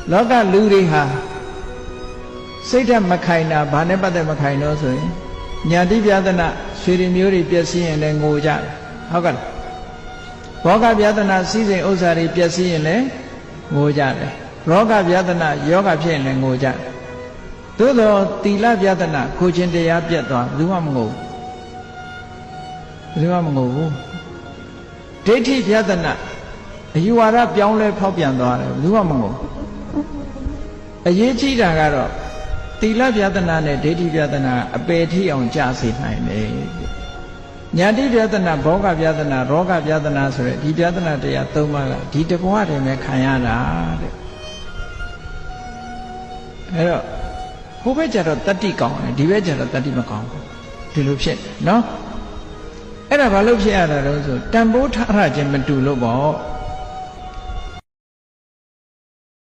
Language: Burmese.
လောကလူတွေဟာစိတ်ဓာတ်မခိုင်တာဘာနဲ့ပတ်သက်မခိုင်တော့ဆိုရင်ညာတိပြဒနာရွှေရည်မျိုးတွေပျက်စီးရင်လည်းငိုကြတယ်ဟုတ်ကဲ့ဘောဂပြဒနာစည်းစိမ်ဥစ္စာတွေပျက်စီးရင်လည်းငိုကြတယ်ရောဂပြဒနာယောဂဖြစ်ရင်လည်းငိုကြတယ်သို့သောသီလပြဒနာကိုချင်းတရားပြတ်သွားဘယ်သူမှမငိုဘူးဘယ်သူမှမငိုဘူးဒိဋ္ဌိပြဒနာအယူဝါဒပြောင်းလဲဖောက်ပြန်သွားတယ်ဘယ်သူမှမငိုအရေးကြီးတာကတော့သီလပြဒနာနဲ့ဒိဋ္ဌိပြဒနာအပေထိအောင်ကြာစေနိုင်တယ်ညာတိပြဒနာဘောဂပြဒနာရောဂပြဒနာဆိုတဲ့ဒီပြဒနာတရား၃ပါးကဒီတဘဝတည်းပဲခံရတာတဲ့အဲ့တော့ဟိုဘက်ကျတော့တတ္တိကောင်းတယ်ဒီဘက်ကျတော့တတ္တိမကောင်းဘူးဒီလိုဖြစ်နော်အဲ့ဒါဘာလို့ဖြစ်ရတာလဲဆိုတန်ဖိုးထားရခြင်းမတူလို့ပေါ့